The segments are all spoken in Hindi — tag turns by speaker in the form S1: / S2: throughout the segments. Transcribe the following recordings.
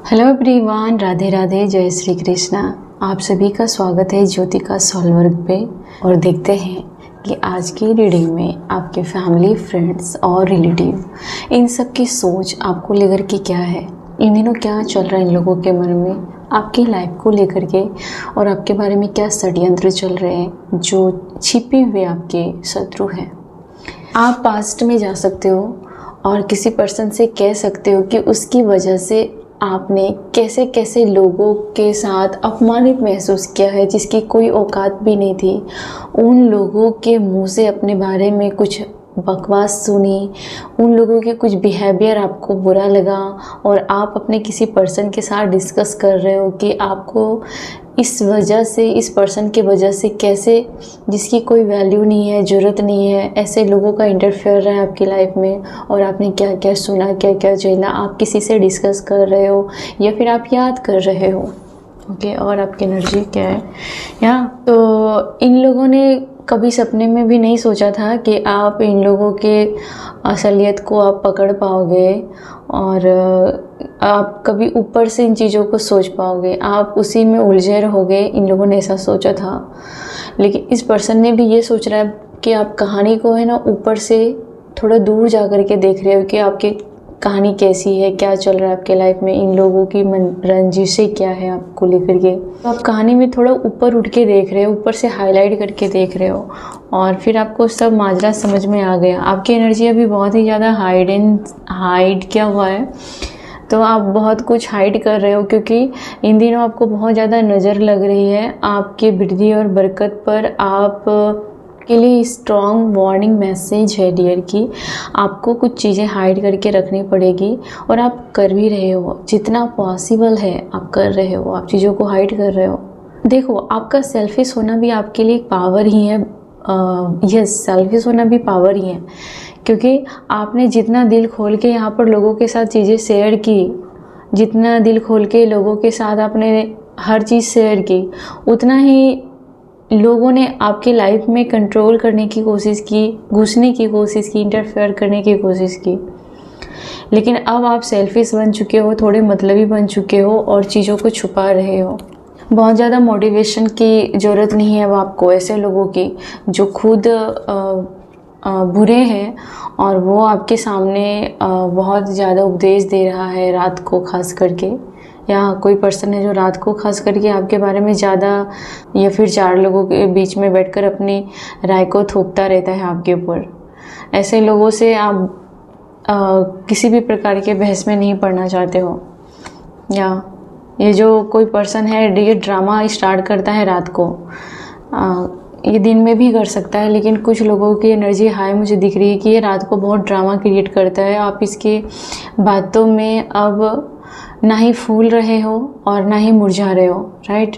S1: हेलो एवरीवन, राधे राधे, जय श्री कृष्णा। आप सभी का स्वागत है ज्योतिका सोलवर्ग पे। और देखते हैं कि आज की रीडिंग में आपके फैमिली, फ्रेंड्स और रिलेटिव इन सब की सोच आपको लेकर के क्या है, इन दिनों क्या चल रहा है इन लोगों के मन में, आपकी लाइफ को लेकर के, और आपके बारे में क्या षड्यंत्र चल रहे हैं जो छिपे हुए आपके शत्रु हैं। आप पास्ट में जा सकते हो और किसी पर्सन से कह सकते हो कि उसकी वजह से आपने कैसे कैसे लोगों के साथ अपमानित महसूस किया है, जिसकी कोई औकात भी नहीं थी। उन लोगों के मुंह से अपने बारे में कुछ बकवास सुनी, उन लोगों के कुछ बिहेवियर आपको बुरा लगा और आप अपने किसी पर्सन के साथ डिस्कस कर रहे हो कि आपको इस वजह से, इस पर्सन के वजह से कैसे, जिसकी कोई वैल्यू नहीं है, ज़रूरत नहीं है, ऐसे लोगों का इंटरफेयर रहा है आपकी लाइफ में और आपने क्या क्या सुना, क्या क्या झेला, आप किसी से डिस्कस कर रहे हो या फिर आप याद कर रहे हो। ओके, और आपकी एनर्जी क्या है यहाँ। तो इन लोगों ने कभी सपने में भी नहीं सोचा था कि आप इन लोगों के असलियत को आप पकड़ पाओगे और आप कभी ऊपर से इन चीज़ों को सोच पाओगे। आप उसी में उलझे रहोगे, इन लोगों ने ऐसा सोचा था। लेकिन इस पर्सन ने भी ये सोच रहा है कि आप कहानी को है ना ऊपर से थोड़ा दूर जा कर के देख रहे हो कि आपकी कहानी कैसी है, क्या चल रहा है आपके लाइफ में, इन लोगों की रंजिशें क्या है आपको लेकर के। तो आप कहानी में थोड़ा ऊपर उठ के देख रहे हो, ऊपर से हाईलाइट करके देख रहे हो और फिर आपको सब माजरा समझ में आ गया। आपकी एनर्जी अभी बहुत ही ज़्यादा हाइड किया हुआ है, तो आप बहुत कुछ हाइड कर रहे हो क्योंकि इन दिनों आपको बहुत ज़्यादा नज़र लग रही है आपकी वृद्धि और बरकत पर। आप के लिए स्ट्रॉन्ग वार्निंग मैसेज है डियर की आपको कुछ चीज़ें हाइड करके रखनी पड़ेगी और आप कर भी रहे हो, जितना पॉसिबल है आप कर रहे हो, आप चीज़ों को हाइड कर रहे हो। देखो, आपका सेल्फिश होना भी आपके लिए पावर ही है। यस, सेल्फिश होना भी पावर ही है क्योंकि आपने जितना दिल खोल के यहाँ पर लोगों के साथ चीज़ें शेयर की, जितना दिल खोल के लोगों के साथ आपने हर चीज़ शेयर की, उतना ही लोगों ने आपकी लाइफ में कंट्रोल करने की कोशिश की, घुसने की कोशिश की, इंटरफेयर करने की कोशिश की। लेकिन अब आप सेल्फिश बन चुके हो, थोड़े मतलबी बन चुके हो और चीज़ों को छुपा रहे हो। बहुत ज़्यादा मोटिवेशन की ज़रूरत नहीं है अब आपको, ऐसे लोगों की जो खुद बुरे हैं और वो आपके सामने बहुत ज़्यादा उपदेश दे रहा है रात को खास करके, या कोई पर्सन है जो रात को खास करके आपके बारे में ज़्यादा या फिर चार लोगों के बीच में बैठकर अपनी राय को थोपता रहता है आपके ऊपर। ऐसे लोगों से आप किसी भी प्रकार के बहस में नहीं पड़ना चाहते हो। या ये जो कोई पर्सन है ये ड्रामा स्टार्ट करता है रात को, ये दिन में भी कर सकता है, लेकिन कुछ लोगों की एनर्जी हाई मुझे दिख रही है कि ये रात को बहुत ड्रामा क्रिएट करता है। आप इसके बातों में अब ना ही फूल रहे हो और ना ही मुरझा रहे हो, राइट।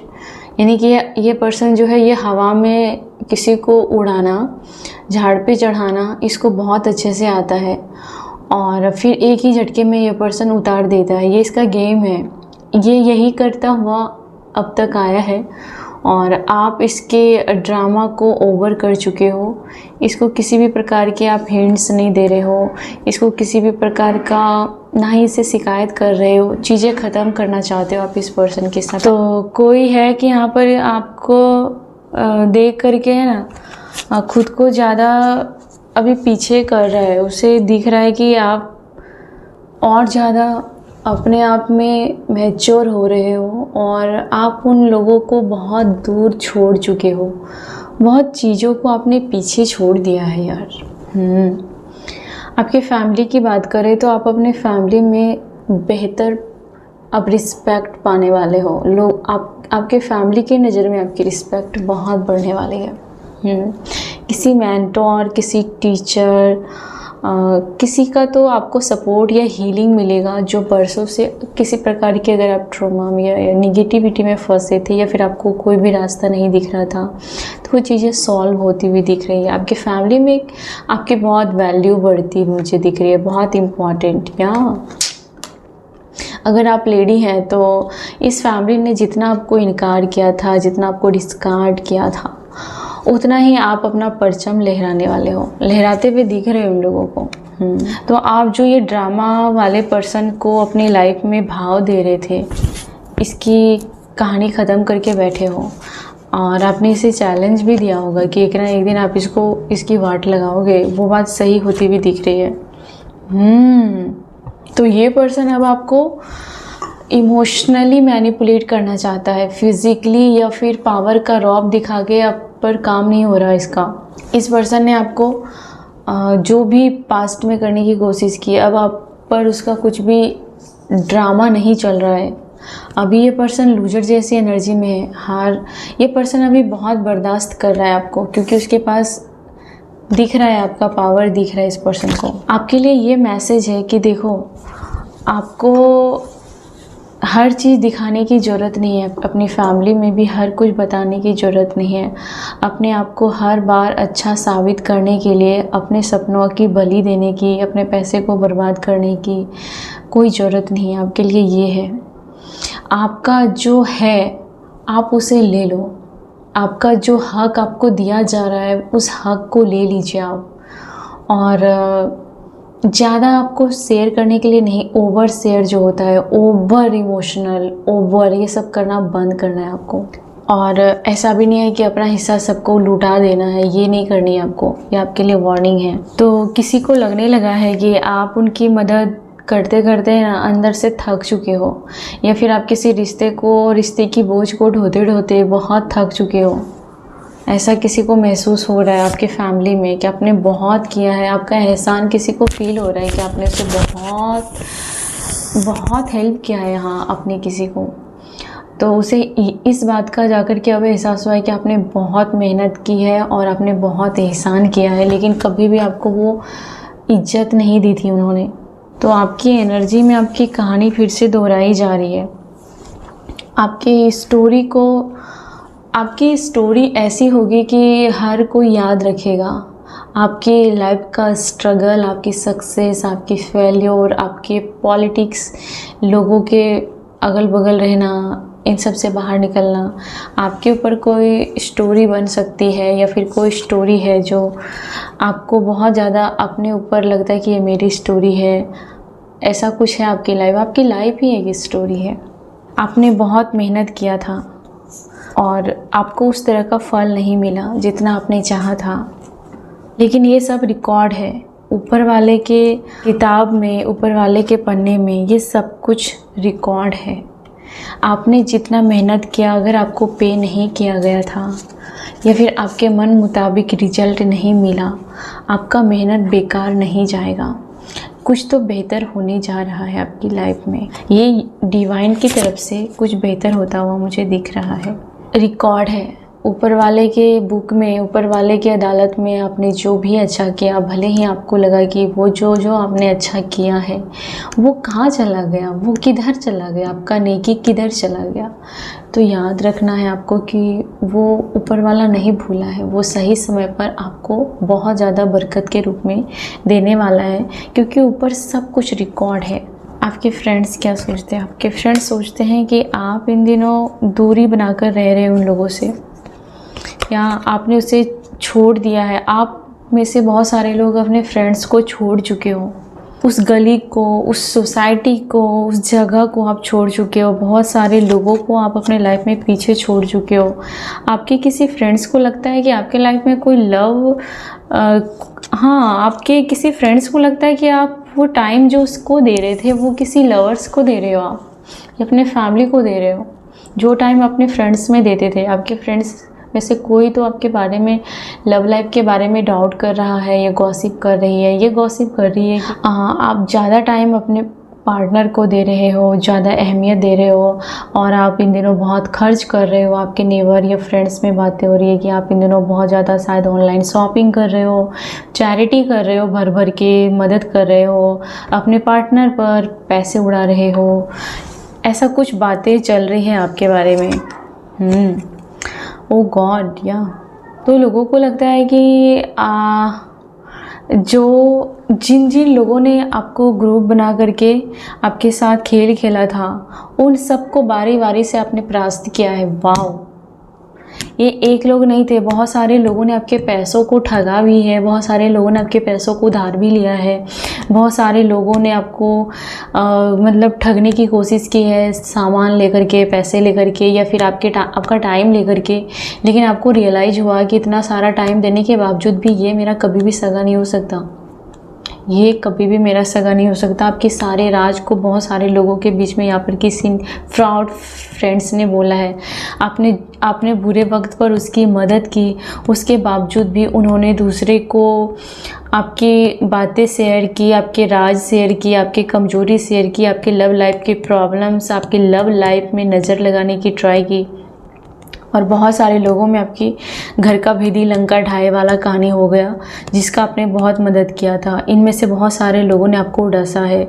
S1: यानी कि ये पर्सन जो है ये हवा में किसी को उड़ाना, झाड़ पे चढ़ाना, इसको बहुत अच्छे से आता है और फिर एक ही झटके में ये पर्सन उतार देता है। ये इसका गेम है, ये यही करता हुआ अब तक आया है और आप इसके ड्रामा को ओवर कर चुके हो। इसको किसी भी प्रकार के आप हिंट्स नहीं दे रहे हो, इसको किसी भी प्रकार का ना ही इसे शिकायत कर रहे हो, चीज़ें ख़त्म करना चाहते हो आप इस पर्सन के साथ। तो कोई है कि यहाँ पर आपको देख करके है ना खुद को ज़्यादा अभी पीछे कर रहा है, उसे दिख रहा है कि आप और ज़्यादा अपने आप में मैच्योर हो रहे हो और आप उन लोगों को बहुत दूर छोड़ चुके हो, बहुत चीज़ों को आपने पीछे छोड़ दिया है यार। आपकी फैमिली की बात करें तो आप अपने फैमिली में बेहतर अब रिस्पेक्ट पाने वाले हो। लोग आपके फैमिली की नज़र में आपकी रिस्पेक्ट बहुत बढ़ने वाली है। किसी मेंटोर, किसी टीचर, किसी का तो आपको सपोर्ट या हीलिंग मिलेगा जो बरसों से किसी प्रकार की, अगर आप ट्रॉमा में या निगेटिविटी में फंसे थे या फिर आपको कोई भी रास्ता नहीं दिख रहा था, तो वो चीज़ें सॉल्व होती हुई दिख रही है। आपके फैमिली में आपकी बहुत वैल्यू बढ़ती मुझे दिख रही है, बहुत इम्पॉर्टेंट। या अगर आप लेडी हैं तो इस फैमिली ने जितना आपको इनकार किया था, जितना आपको डिस्कार्ड किया था, उतना ही आप अपना परचम लहराने वाले हो, लहराते हुए दिख रहे हो उन लोगों को। तो आप जो ये ड्रामा वाले पर्सन को अपनी लाइफ में भाव दे रहे थे, इसकी कहानी ख़त्म करके बैठे हो और आपने इसे चैलेंज भी दिया होगा कि एक ना एक दिन आप इसकी वाट लगाओगे। वो बात सही होती भी दिख रही है। तो ये पर्सन अब आपको इमोशनली मैनिपुलेट करना चाहता है, फिज़िकली या फिर पावर का रौब दिखा के आप पर काम नहीं हो रहा इसका। इस पर्सन ने आपको जो भी पास्ट में करने की कोशिश की, अब आप पर उसका कुछ भी ड्रामा नहीं चल रहा है। अभी ये पर्सन लूजर जैसी एनर्जी में है। ये पर्सन अभी बहुत बर्दाश्त कर रहा है आपको, क्योंकि उसके पास दिख रहा है, आपका पावर दिख रहा है इस पर्सन को। आपके लिए ये मैसेज है कि देखो, आपको हर चीज़ दिखाने की ज़रूरत नहीं है, अपनी फैमिली में भी हर कुछ बताने की ज़रूरत नहीं है। अपने आप को हर बार अच्छा साबित करने के लिए अपने सपनों की बलि देने की, अपने पैसे को बर्बाद करने की कोई ज़रूरत नहीं है। आपके लिए ये है, आपका जो है आप उसे ले लो। आपका जो हक आपको दिया जा रहा है, उस हक को ले लीजिए आप। और ज़्यादा आपको शेयर करने के लिए नहीं, ओवर शेयर जो होता है, ओवर इमोशनल, ओवर ये सब करना बंद करना है आपको। और ऐसा भी नहीं है कि अपना हिस्सा सबको लुटा देना है, ये नहीं करनी है आपको। ये आपके लिए वार्निंग है। तो किसी को लगने लगा है कि आप उनकी मदद करते करते ना अंदर से थक चुके हो, या फिर आप किसी रिश्ते की बोझ को ढोते ढोते बहुत थक चुके हो। ऐसा किसी को महसूस हो रहा है आपके फैमिली में कि आपने बहुत किया है, आपका एहसान किसी को फील हो रहा है कि आपने उसे बहुत बहुत हेल्प किया है यहाँ अपने किसी को। तो उसे इस बात का जाकर के अब एहसास हुआ है कि आपने बहुत मेहनत की है और आपने बहुत एहसान किया है, लेकिन कभी भी आपको वो इज्जत नहीं दी थी उन्होंने। तो आपकी एनर्जी में आपकी कहानी फिर से दोहराई जा रही है। आपकी स्टोरी ऐसी होगी कि हर कोई याद रखेगा। आपकी लाइफ का स्ट्रगल, आपकी सक्सेस, आपकी फेल्योर, आपके पॉलिटिक्स, लोगों के अगल बगल रहना, इन सब से बाहर निकलना, आपके ऊपर कोई स्टोरी बन सकती है, या फिर कोई स्टोरी है जो आपको बहुत ज़्यादा अपने ऊपर लगता है कि ये मेरी स्टोरी है। ऐसा कुछ है आपकी लाइफ ही एक स्टोरी है। आपने बहुत मेहनत किया था और आपको उस तरह का फल नहीं मिला जितना आपने चाहा था, लेकिन ये सब रिकॉर्ड है ऊपर वाले के किताब में, ऊपर वाले के पन्ने में। ये सब कुछ रिकॉर्ड है। आपने जितना मेहनत किया, अगर आपको पे नहीं किया गया था या फिर आपके मन मुताबिक रिजल्ट नहीं मिला, आपका मेहनत बेकार नहीं जाएगा। कुछ तो बेहतर होने जा रहा है आपकी लाइफ में। ये डिवाइन की तरफ से कुछ बेहतर होता हुआ मुझे दिख रहा है। रिकॉर्ड है ऊपर वाले के बुक में, ऊपर वाले की अदालत में। आपने जो भी अच्छा किया, भले ही आपको लगा कि वो जो आपने अच्छा किया है वो कहाँ चला गया, वो किधर चला गया, आपका नेकी किधर चला गया, तो याद रखना है आपको कि वो ऊपर वाला नहीं भूला है। वो सही समय पर आपको बहुत ज़्यादा बरकत के रूप में देने वाला है, क्योंकि ऊपर सब कुछ रिकॉर्ड है। आपके फ्रेंड्स क्या सोचते हैं? आपके फ्रेंड्स सोचते हैं कि आप इन दिनों दूरी बनाकर रह रहे हैं उन लोगों से, या आपने उसे छोड़ दिया है। आप में से बहुत सारे लोग अपने फ्रेंड्स को छोड़ चुके हो, उस गली को, उस सोसाइटी को, उस जगह को आप छोड़ चुके हो। बहुत सारे लोगों को आप अपने लाइफ में पीछे छोड़ चुके हो। आपके किसी फ्रेंड्स को लगता है कि आपके लाइफ में कोई लव, आपके किसी फ्रेंड्स को लगता है कि आप वो टाइम जो उसको दे रहे थे वो किसी लवर्स को दे रहे हो, आप या अपने फैमिली को दे रहे हो। जो टाइम अपने फ्रेंड्स में देते थे, आपके फ्रेंड्स में से कोई तो आपके बारे में, लव लाइफ के बारे में डाउट कर रहा है, या गॉसिप कर रही है, ये गॉसिप कर रही है। आप ज़्यादा टाइम अपने पार्टनर को दे रहे हो, ज़्यादा अहमियत दे रहे हो, और आप इन दिनों बहुत खर्च कर रहे हो। आपके नेबर या फ्रेंड्स में बातें हो रही है कि आप इन दिनों बहुत ज़्यादा शायद ऑनलाइन शॉपिंग कर रहे हो, चैरिटी कर रहे हो, भर भर के मदद कर रहे हो, अपने पार्टनर पर पैसे उड़ा रहे हो। ऐसा कुछ बातें चल रही हैं आपके बारे में। ओ गॉड, या तो लोगों को लगता है कि जिन लोगों ने आपको ग्रुप बना करके आपके साथ खेल खेला था, उन सबको बारी बारी से आपने परास्त किया है। वाओ, ये एक लोग नहीं थे, बहुत सारे लोगों ने आपके पैसों को ठगा भी है, बहुत सारे लोगों ने आपके पैसों को उधार भी लिया है, बहुत सारे लोगों ने आपको मतलब ठगने की कोशिश की है, सामान लेकर के, पैसे लेकर के, या फिर आपका टाइम लेकर के। लेकिन आपको रियलाइज़ हुआ कि इतना सारा टाइम देने के बावजूद भी ये मेरा कभी भी सगा नहीं हो सकता, ये कभी भी मेरा सगा नहीं हो सकता। आपके सारे राज को बहुत सारे लोगों के बीच में यहाँ पर किसी फ्रॉड फ्रेंड्स ने बोला है। आपने बुरे वक्त पर उसकी मदद की, उसके बावजूद भी उन्होंने दूसरे को आपकी बातें शेयर की, आपके राज शेयर की, आपकी कमजोरी शेयर की, आपके लव लाइफ की प्रॉब्लम्स, आपकी लव लाइफ में नज़र लगाने की ट्राई की। और बहुत सारे लोगों में आपकी घर का भेदी लंका ढाए वाला कहानी हो गया, जिसका आपने बहुत मदद किया था। इनमें से बहुत सारे लोगों ने आपको डसा है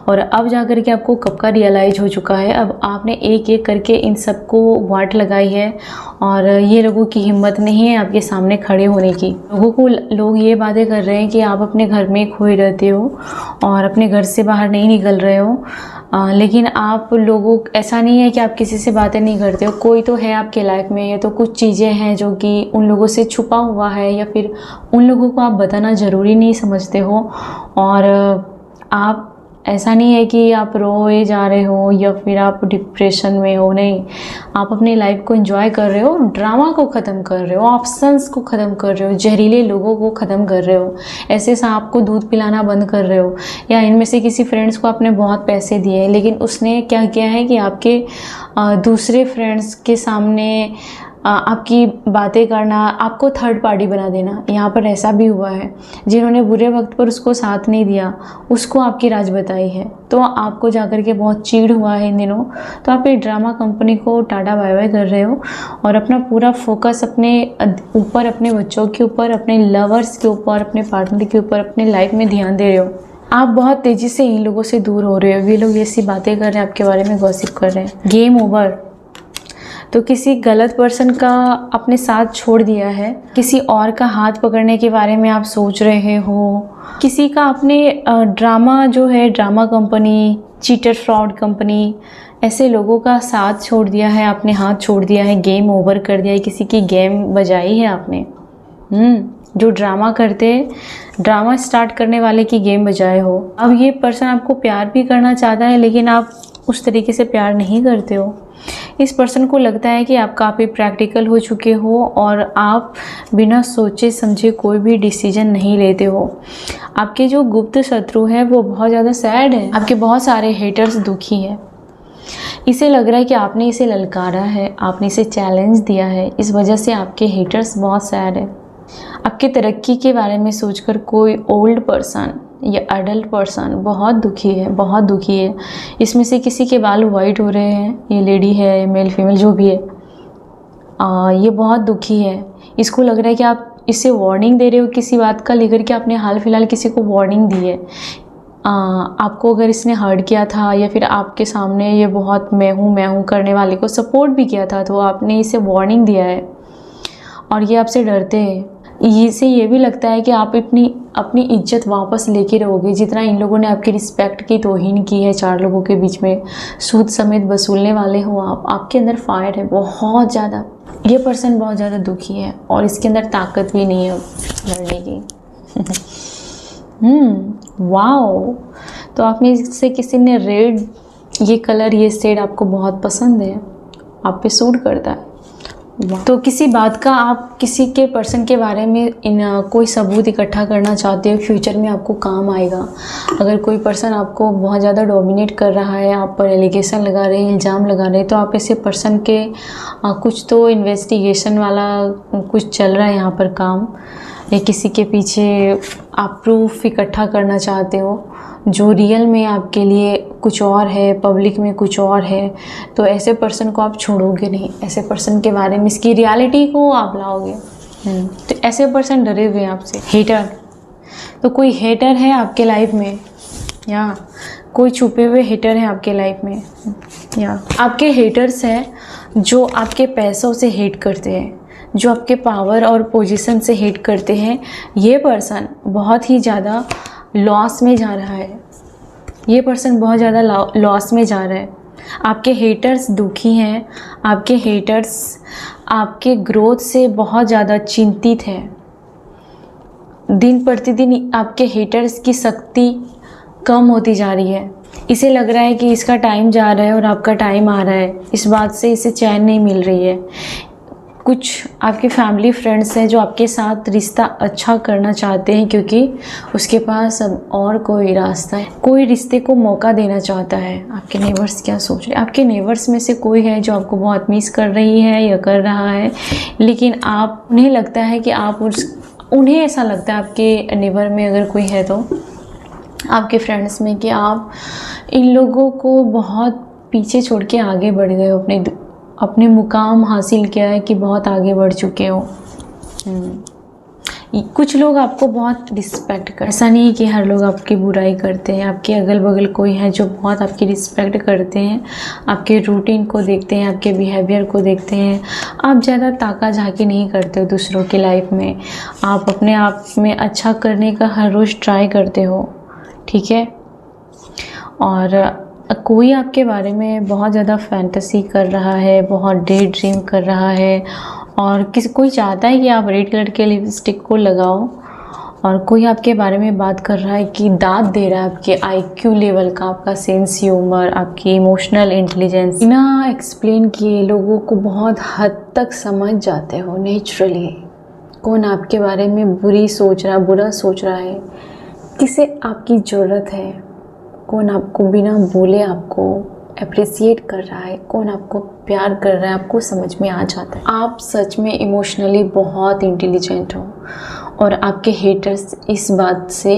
S1: और अब जाकर के आपको कब का रियलाइज हो चुका है। अब आपने एक एक करके इन सबको वाट लगाई है और ये लोगों की हिम्मत नहीं है आपके सामने खड़े होने की। लोग ये बातें कर रहे हैं कि आप अपने घर में खोए रहते हो और अपने घर से बाहर नहीं निकल रहे हो, लेकिन आप लोगों, ऐसा नहीं है कि आप किसी से बातें नहीं करते हो, कोई तो है आपके लाइफ में। ये तो कुछ चीज़ें हैं जो कि उन लोगों से छुपा हुआ है, या फिर उन लोगों को आप बताना ज़रूरी नहीं समझते हो। और आप, ऐसा नहीं है कि आप रोए जा रहे हो या फिर आप डिप्रेशन में हो, नहीं, आप अपनी लाइफ को एंजॉय कर रहे हो, ड्रामा को ख़त्म कर रहे हो, ऑप्शंस को ख़त्म कर रहे हो, जहरीले लोगों को ख़त्म कर रहे हो, ऐसे सांप को दूध पिलाना बंद कर रहे हो। या इनमें से किसी फ्रेंड्स को आपने बहुत पैसे दिए, लेकिन उसने क्या किया है कि आपके दूसरे फ्रेंड्स के सामने आपकी बातें करना, आपको थर्ड पार्टी बना देना। यहाँ पर ऐसा भी हुआ है, जिन्होंने बुरे वक्त पर उसको साथ नहीं दिया, उसको आपकी राज बताई है, तो आपको जाकर के बहुत चिढ़ हुआ है इन दिनों। तो आप एक ड्रामा कंपनी को टाटा बाय बाय कर रहे हो और अपना पूरा फोकस अपने ऊपर, अपने बच्चों के ऊपर, अपने लवर्स के ऊपर, अपने पार्टनर के ऊपर, अपने लाइफ में ध्यान दे रहे हो। आप बहुत तेज़ी से इन लोगों से दूर हो रहे हो। ये लोग ऐसी बातें कर रहे हैं, आपके बारे में गॉसिप कर रहे हैं। Game over. तो किसी गलत पर्सन का अपने साथ छोड़ दिया है, किसी और का हाथ पकड़ने के बारे में आप सोच रहे हो, किसी का अपने ड्रामा जो है, drama company, cheater fraud company, ऐसे लोगों का साथ छोड़ दिया है, आपने हाथ छोड़ दिया है, गेम ओवर कर दिया है, किसी की गेम बजाई है आपने। जो ड्रामा करते, ड्रामा स्टार्ट करने वाले की गेम बजाए हो। अब ये पर्सन आपको प्यार भी करना चाहता है, लेकिन आप उस तरीके से प्यार नहीं करते हो। इस पर्सन को लगता है कि आप काफ़ी प्रैक्टिकल हो चुके हो और आप बिना सोचे समझे कोई भी डिसीजन नहीं लेते हो। आपके जो गुप्त शत्रु है वो बहुत ज़्यादा सैड है, आपके बहुत सारे हेटर्स दुखी है। इसे लग रहा है कि आपने इसे ललकारा है, आपने इसे चैलेंज दिया है, इस वजह से आपके हेटर्स बहुत सैड है। आपके तरक्की के बारे में सोचकर कोई ओल्ड पर्सन या अडल्ट पर्सन बहुत दुखी है, बहुत दुखी है। इसमें से किसी के बाल वाइट हो रहे हैं, ये लेडी है, मेल फीमेल जो भी है, ये बहुत दुखी है। इसको लग रहा है कि आप इससे वार्निंग दे रहे हो किसी बात का लेकर के, आपने हाल फिलहाल किसी को वार्निंग दी है। आपको अगर इसने हर्ट किया था या फिर आपके सामने ये बहुत मैं हूँ करने वाले को सपोर्ट भी किया था, तो आपने इसे वार्निंग दिया है और ये आपसे डरते हैं। इसे ये भी लगता है कि आप अपनी इज्जत वापस लेके रहोगे। जितना इन लोगों ने आपकी रिस्पेक्ट की तौहीन की है, चार लोगों के बीच में सूद समेत वसूलने वाले हो आप। आपके अंदर फायर है बहुत ज़्यादा। ये पर्सन बहुत ज़्यादा दुखी है और इसके अंदर ताकत भी नहीं है लड़ने की। वाओ। तो आप में से किसी ने रेड, ये कलर, ये शेड आपको बहुत पसंद है, आप पे सूट करता है। तो किसी बात का आप किसी के पर्सन के बारे में कोई सबूत इकट्ठा करना चाहते हो, फ्यूचर में आपको काम आएगा। अगर कोई पर्सन आपको बहुत ज़्यादा डोमिनेट कर रहा है, आप पर एलिगेशन लगा रहे हैं, इल्ज़ाम लगा रहे हैं, तो आप ऐसे पर्सन के कुछ तो इन्वेस्टिगेशन वाला कुछ चल रहा है यहाँ पर काम, या किसी के पीछे आप प्रूफ इकट्ठा करना चाहते हो जो रियल में आपके लिए कुछ और है, पब्लिक में कुछ और है। तो ऐसे पर्सन को आप छोड़ोगे नहीं, ऐसे पर्सन के बारे में, इसकी रियलिटी को आप लाओगे। तो ऐसे पर्सन डरे हुए हैं आपसे। हेटर, तो कोई हेटर है आपके लाइफ में, या कोई छुपे हुए हेटर है आपके लाइफ में, या आपके हेटर्स हैं जो आपके पैसों से हेट करते हैं, जो आपके पावर और पोजीशन से हेट करते हैं। ये पर्सन बहुत ही ज़्यादा लॉस में जा रहा है, ये पर्सन बहुत ज़्यादा लॉस में जा रहा है। आपके हेटर्स दुखी हैं, आपके हेटर्स आपके ग्रोथ से बहुत ज़्यादा चिंतित है। दिन प्रतिदिन आपके हेटर्स की शक्ति कम होती जा रही है। इसे लग रहा है कि इसका टाइम जा रहा है और आपका टाइम आ रहा है। इस बात से इसे चैन नहीं मिल रही है। कुछ आपके फैमिली फ्रेंड्स हैं जो आपके साथ रिश्ता अच्छा करना चाहते हैं, क्योंकि उसके पास अब और कोई रास्ता है, कोई रिश्ते को मौका देना चाहता है। आपके नेबर्स क्या सोच रहे हैं? आपके नेबर्स में से कोई है जो आपको बहुत मिस कर रही है या कर रहा है, लेकिन उन्हें लगता है कि उन्हें ऐसा लगता है आपके नेबर में अगर कोई है तो आपके फ्रेंड्स में, कि आप इन लोगों को बहुत पीछे छोड़ के आगे बढ़ गए हो, अपने मुकाम हासिल किया है कि बहुत आगे बढ़ चुके हो। कुछ लोग आपको बहुत रिस्पेक्ट कर, ऐसा नहीं कि हर लोग आपकी बुराई करते हैं। आपके अगल बगल कोई है जो बहुत आपकी रिस्पेक्ट करते हैं, आपके रूटीन को देखते हैं, आपके बिहेवियर को देखते हैं। आप ज़्यादा ताका झाकी नहीं करते हो दूसरों की लाइफ में। आप अपने आप में अच्छा करने का हर रोज़ ट्राई करते हो, ठीक है। और कोई आपके बारे में बहुत ज़्यादा फैंटेसी कर रहा है, बहुत डे ड्रीम कर रहा है, और कोई चाहता है कि आप रेड कलर के लिपस्टिक को लगाओ, और कोई आपके बारे में बात कर रहा है कि दाद दे रहा है आपके IQ लेवल का, आपका सेंस ह्यूमर, आपकी इमोशनल इंटेलिजेंस। बिना एक्सप्लेन किए लोगों को बहुत हद तक समझ जाते हो नेचुरली। कौन आपके बारे में बुरा सोच रहा है, किसे आपकी ज़रूरत है, कौन आपको बिना बोले आपको अप्रिसिएट कर रहा है, कौन आपको प्यार कर रहा है, आपको समझ में आ जाता है। आप सच में इमोशनली बहुत इंटेलिजेंट हो, और आपके हेटर्स इस बात से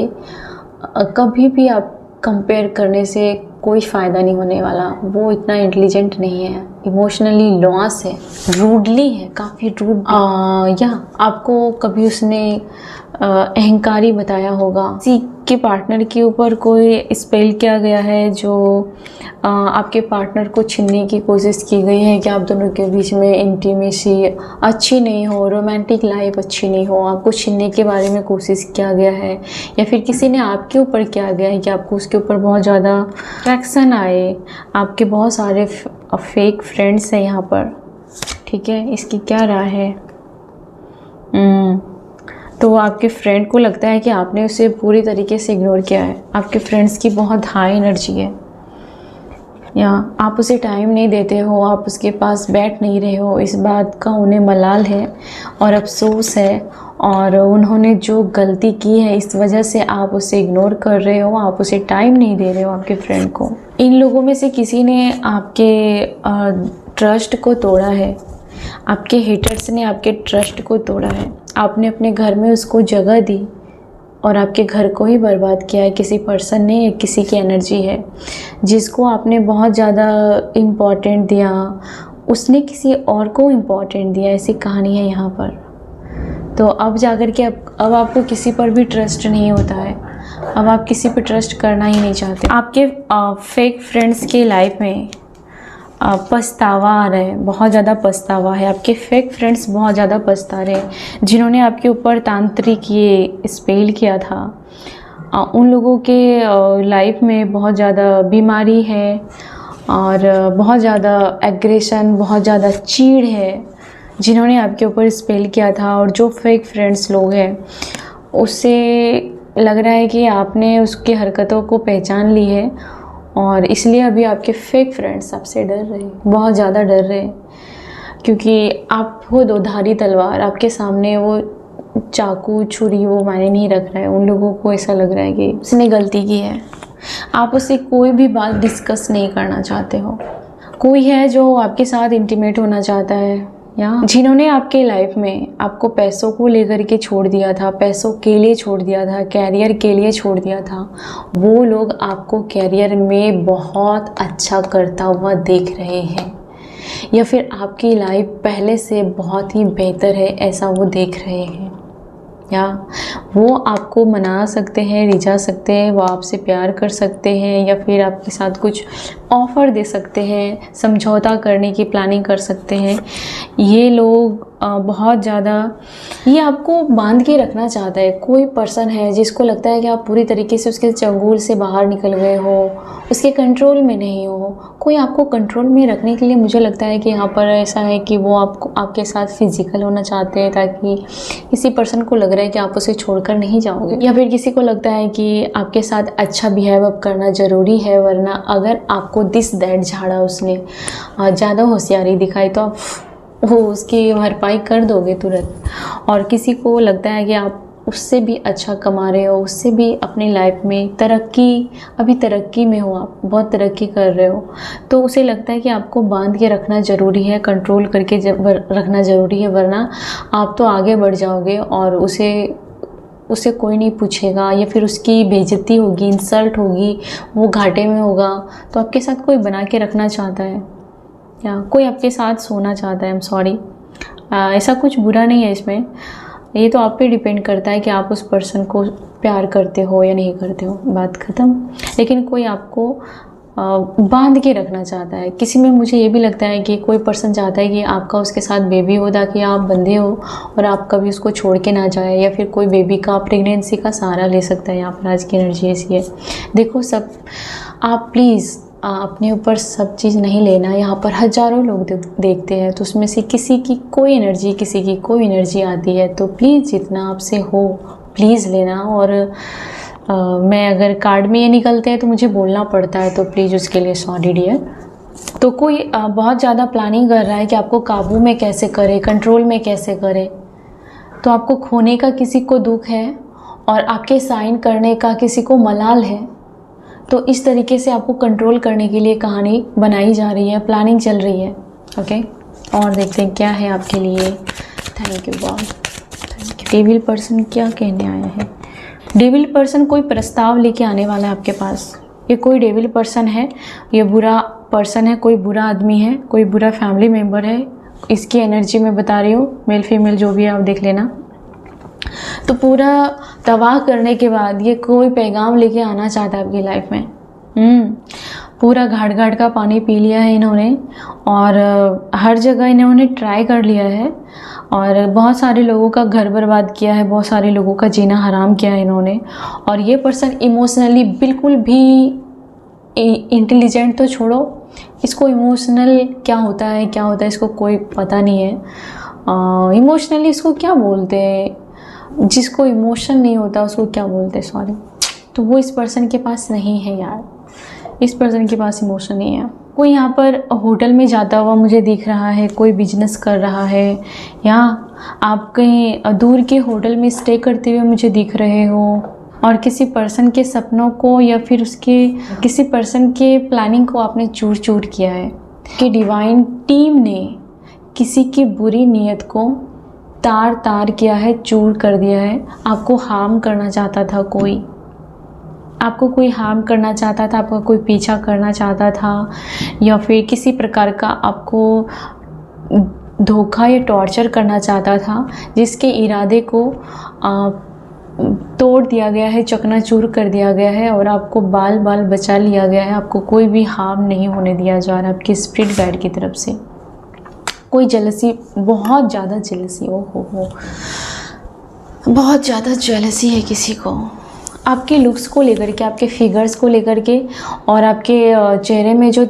S1: कभी भी आप कंपेयर करने से कोई फ़ायदा नहीं होने वाला। वो इतना इंटेलिजेंट नहीं है, इमोशनली लॉस है, रूडली है, काफ़ी रूड। या आपको कभी उसने अहंकारी बताया होगा। किसी के पार्टनर के ऊपर कोई स्पेल किया गया है जो आपके पार्टनर को छीनने की कोशिश की गई है कि आप दोनों के बीच में इंटीमेसी अच्छी नहीं हो, रोमांटिक लाइफ अच्छी नहीं हो, आपको छीनने के बारे में कोशिश किया गया है, या फिर किसी ने आपके ऊपर किया गया है कि आपको उसके ऊपर बहुत ज़्यादा अट्रैक्शन आए। आपके बहुत सारे फेक फ्रेंड्स हैं यहाँ पर, ठीक है। इसकी क्या राय है? तो आपके फ्रेंड को लगता है कि आपने उसे पूरी तरीके से इग्नोर किया है। आपके फ्रेंड्स की बहुत हाई एनर्जी है, या आप उसे टाइम नहीं देते हो, आप उसके पास बैठ नहीं रहे हो। इस बात का उन्हें मलाल है और अफसोस है, और उन्होंने जो गलती की है इस वजह से आप उसे इग्नोर कर रहे हो, आप उसे टाइम नहीं दे रहे हो आपके फ्रेंड को। इन लोगों में से किसी ने आपके ट्रस्ट को तोड़ा है, आपके हेटर्स ने आपके ट्रस्ट को तोड़ा है। आपने अपने घर में उसको जगह दी और आपके घर को ही बर्बाद किया है। किसी पर्सन ने या किसी की एनर्जी है जिसको आपने बहुत ज़्यादा इम्पोर्टेंट दिया, उसने किसी और को इम्पोर्टेंट दिया। ऐसी कहानी है यहाँ पर। तो अब जाकर के अब आपको किसी पर भी ट्रस्ट नहीं होता है, अब आप किसी पर ट्रस्ट करना ही नहीं चाहते। आपके फेक फ्रेंड्स के लाइफ में पछतावा आ रहा है, बहुत ज़्यादा पछतावा है। आपके फेक फ्रेंड्स बहुत ज़्यादा पछता रहे, जिन्होंने आपके ऊपर तांत्रिक ये स्पेल किया था। उन लोगों के लाइफ में बहुत ज़्यादा बीमारी है और बहुत ज़्यादा एग्रेशन, बहुत ज़्यादा चीड़ है, जिन्होंने आपके ऊपर स्पेल किया था। और जो फेक फ्रेंड्स लोग हैं उससे लग रहा है कि आपने उसकी हरकतों को पहचान ली है, और इसलिए अभी आपके फेक फ्रेंड्स आपसे डर रहे हैं, बहुत ज़्यादा डर रहे हैं, क्योंकि आप हो दो धारी तलवार। आपके सामने वो चाकू छुरी वो मायने नहीं रख रहा है। उन लोगों को ऐसा लग रहा है कि उसने गलती की है। आप उससे कोई भी बात डिस्कस नहीं करना चाहते हो। कोई है जो आपके साथ इंटीमेट होना चाहता है, या जिन्होंने आपके लाइफ में आपको पैसों को लेकर के छोड़ दिया था, पैसों के लिए छोड़ दिया था, कैरियर के लिए छोड़ दिया था, वो लोग आपको कैरियर में बहुत अच्छा करता हुआ देख रहे हैं, या फिर आपकी लाइफ पहले से बहुत ही बेहतर है ऐसा वो देख रहे हैं। या वो आपको मना सकते हैं, रिझा सकते हैं, वो आपसे प्यार कर सकते हैं, या फिर आपके साथ कुछ ऑफ़र दे सकते हैं, समझौता करने की प्लानिंग कर सकते हैं। ये लोग बहुत ज़्यादा ये आपको बांध के रखना चाहता है। कोई पर्सन है जिसको लगता है कि आप पूरी तरीके से उसके चंगुल से बाहर निकल गए हो, उसके कंट्रोल में नहीं हो। कोई आपको कंट्रोल में रखने के लिए मुझे लगता है कि यहाँ पर ऐसा है कि वो आपके साथ फिजिकल होना चाहते हैं, ताकि किसी पर्सन को लग रहा है कि आप उसे छोड़कर नहीं जाओगे, या फिर किसी को लगता है कि आपके साथ अच्छा बिहेव अप करना ज़रूरी है, वरना अगर आपको दिस दैट झाड़ा उसने ज़्यादा होशियारी दिखाई तो आप वो उसकी भरपाई कर दोगे तुरंत। और किसी को लगता है कि आप उससे भी अच्छा कमा रहे हो, उससे भी अपनी लाइफ में अभी तरक्की में हो, आप बहुत तरक्की कर रहे हो, तो उसे लगता है कि आपको बांध के रखना ज़रूरी है, कंट्रोल करके रखना ज़रूरी है, वरना आप तो आगे बढ़ जाओगे और उसे कोई नहीं पूछेगा, या फिर उसकी बेइज्जती होगी, इंसल्ट होगी, वो घाटे में होगा। तो आपके साथ कोई बना के रखना चाहता है या कोई आपके साथ सोना चाहता है। आई एम सॉरी, ऐसा कुछ बुरा नहीं है इसमें, ये तो आप पे डिपेंड करता है कि आप उस पर्सन को प्यार करते हो या नहीं करते हो, बात ख़त्म। लेकिन कोई आपको बांध के रखना चाहता है। किसी में मुझे ये भी लगता है कि कोई पर्सन चाहता है कि आपका उसके साथ बेबी हो, ताकि आप बंधे हो और आप कभी उसको छोड़ के ना जाए, या फिर कोई बेबी का प्रेगनेंसी का सहारा ले सकता है। यहाँ पर आज की एनर्जी ऐसी है। देखो सब, आप प्लीज़ अपने ऊपर सब चीज़ नहीं लेना। यहाँ पर हज़ारों लोग देखते हैं, तो उसमें से किसी की कोई एनर्जी आती है, तो प्लीज़ जितना आपसे हो प्लीज़ लेना। और मैं अगर कार्ड में ये निकलते हैं तो मुझे बोलना पड़ता है, तो प्लीज़ उसके लिए सॉरी डियर। तो कोई बहुत ज़्यादा प्लानिंग कर रहा है कि आपको काबू में कैसे करे, कंट्रोल में कैसे करे। तो आपको खोने का किसी को दुख है और आपके साइन करने का किसी को मलाल है। तो इस तरीके से आपको कंट्रोल करने के लिए कहानी बनाई जा रही है, प्लानिंग चल रही है। ओके, और देखते हैं क्या है आपके लिए। Thank you God, thank you. Devil person क्या कहने आया है? डेविल पर्सन कोई प्रस्ताव लेके आने वाला है आपके पास। ये कोई डेविल पर्सन है, ये बुरा पर्सन है, कोई बुरा आदमी है, कोई बुरा फैमिली मेम्बर है। इसकी एनर्जी मैं बता रही हूँ, मेल फीमेल जो भी है आप देख लेना। तो पूरा तबाह करने के बाद ये कोई पैगाम लेके आना चाहता है आपकी लाइफ में। पूरा घाट घाट का पानी पी लिया है इन्होंने, और हर जगह इन्होंने ट्राई कर लिया है, और बहुत सारे लोगों का घर बर्बाद किया है, बहुत सारे लोगों का जीना हराम किया है इन्होंने। और ये पर्सन इमोशनली बिल्कुल भी इंटेलिजेंट तो छोड़ो, इसको इमोशनल क्या होता है इसको कोई पता नहीं है। इमोशनली इसको क्या बोलते हैं? जिसको इमोशन नहीं होता उसको क्या बोलते हैं? सॉरी। तो वो इस पर्सन के पास नहीं है यार, इस पर्सन के पास इमोशन नहीं है। कोई यहाँ पर होटल में जाता हुआ मुझे दिख रहा है, कोई बिजनेस कर रहा है, या आप कहीं दूर के होटल में स्टे करते हुए मुझे दिख रहे हो, और किसी पर्सन के सपनों को या फिर उसके किसी पर्सन के प्लानिंग को आपने चूर चूर किया है। कि डिवाइन टीम ने किसी की बुरी नीयत को तार तार किया है, चूर कर दिया है। आपको हार्म करना चाहता था कोई, आपको कोई हार्म करना चाहता था, आपका कोई पीछा करना चाहता था, या फिर किसी प्रकार का आपको धोखा या टॉर्चर करना चाहता था, जिसके इरादे को तोड़ दिया गया है, चकनाचूर कर दिया गया है, और आपको बाल बाल बचा लिया गया है। आपको कोई भी हार्म नहीं होने दिया जा रहा आपकी स्पिरिट गाइड की तरफ से। कोई जेलसी, बहुत ज़्यादा जेलसी, हो बहुत ज़्यादा जेलसी है किसी को आपके लुक्स को लेकर के, आपके फिगर्स को लेकर के, और आपके चेहरे में जो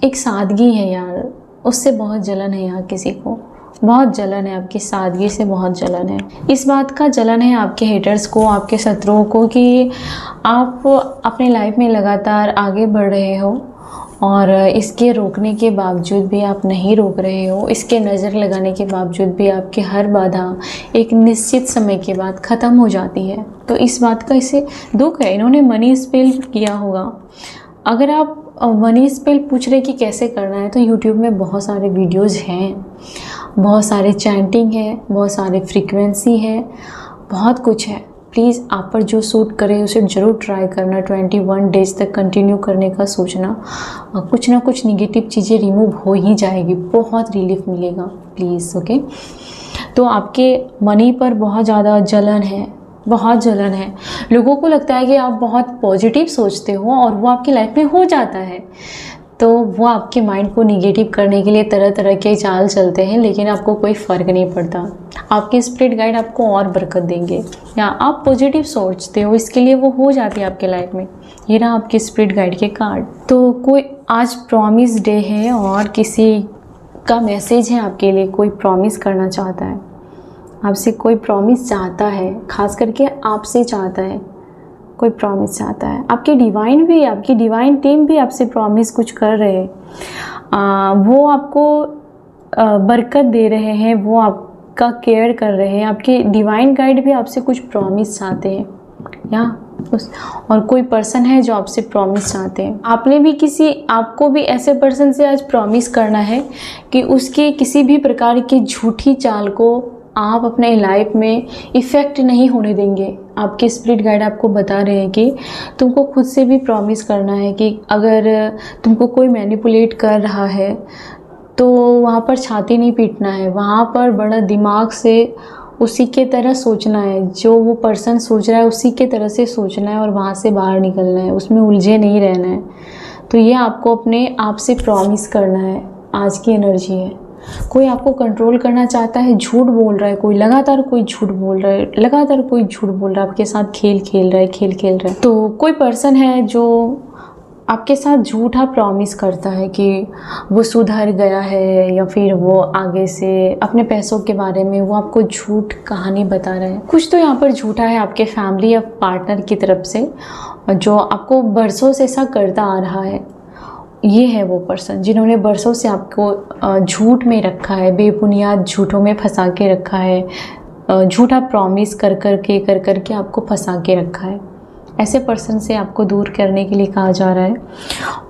S1: एक सादगी है यार, उससे बहुत जलन है यार किसी को, बहुत जलन है आपकी सादगी से, बहुत जलन है। इस बात का जलन है आपके हेटर्स को, आपके शत्रुओं को, कि आप अपने लाइफ में लगातार आगे बढ़ रहे हो, और इसके रोकने के बावजूद भी आप नहीं रोक रहे हो। इसके नज़र लगाने के बावजूद भी आपकी हर बाधा एक निश्चित समय के बाद ख़त्म हो जाती है। तो इस बात का इसे दुख है। इन्होंने मनी स्पेल किया होगा। अगर आप मनी स्पेल पूछ रहे कि कैसे करना है, तो यूट्यूब में बहुत सारे वीडियोज़ हैं, बहुत सारे चैंटिंग है, बहुत सारे फ्रीक्वेंसी है, बहुत कुछ है। प्लीज़ आप पर जो सूट करे उसे ज़रूर ट्राई करना। 21 डेज तक कंटिन्यू करने का सोचना, कुछ ना कुछ निगेटिव चीज़ें रिमूव हो ही जाएगी, बहुत रिलीफ मिलेगा प्लीज़। ओके, तो आपके मनी पर बहुत ज़्यादा जलन है, बहुत जलन है। लोगों को लगता है कि आप बहुत पॉजिटिव सोचते हो और वो आपकी लाइफ में हो जाता है, तो वो आपके माइंड को निगेटिव करने के लिए तरह तरह के चाल चलते हैं, लेकिन आपको कोई फ़र्क नहीं पड़ता। आपके स्पिरिट गाइड आपको और बरकत देंगे, या आप पॉजिटिव सोचते हो, इसके लिए वो हो जाती है आपके लाइफ में। ये रहा आपके स्पिरिट गाइड के कार्ड। तो कोई आज प्रॉमिस डे है और किसी का मैसेज है आपके लिए, कोई प्रॉमिस करना चाहता है, आपसे कोई प्रॉमिस चाहता है, खास करके आपसे चाहता है, कोई प्रॉमिस चाहता है। आपकी डिवाइन टीम भी आपसे प्रॉमिस कुछ कर रहे हैं। वो आपको बरकत दे रहे हैं, वो आपका केयर कर रहे हैं। आपके डिवाइन गाइड भी आपसे कुछ प्रॉमिस चाहते हैं, या और कोई पर्सन है जो आपसे प्रॉमिस चाहते हैं। आपको भी ऐसे पर्सन से आज प्रॉमिस करना है कि उसकी किसी भी प्रकार की झूठी चाल को आप अपने लाइफ में इफ़ेक्ट नहीं होने देंगे। आपके स्पिरिट गाइड आपको बता रहे हैं कि तुमको खुद से भी प्रॉमिस करना है कि अगर तुमको कोई मैनिपुलेट कर रहा है तो वहाँ पर छाती नहीं पीटना है, वहाँ पर बड़ा दिमाग से उसी के तरह सोचना है, जो वो पर्सन सोच रहा है उसी के तरह से सोचना है और वहाँ से बाहर निकलना है, उसमें उलझे नहीं रहना है। तो ये आपको अपने आप से प्रॉमिस करना है। आज की एनर्जी है। कोई आपको कंट्रोल करना चाहता है, झूठ बोल रहा है, कोई लगातार कोई झूठ बोल रहा है, लगातार कोई झूठ बोल रहा है, आपके साथ खेल खेल रहा है। तो कोई पर्सन है जो आपके साथ झूठा प्रॉमिस करता है कि वो सुधर गया है, या फिर वो आगे से अपने पैसों के बारे में वो आपको झूठ कहानी बता रहा है। कुछ तो यहाँ पर झूठा है आपके फैमिली या पार्टनर की तरफ से, जो आपको बरसों से ऐसा करता आ रहा है। ये है वो पर्सन जिन्होंने बरसों से आपको झूठ में रखा है, बेबुनियाद झूठों में फंसा के रखा है, झूठा प्रॉमिस कर कर के आपको फंसा के रखा है। ऐसे पर्सन से आपको दूर करने के लिए कहा जा रहा है,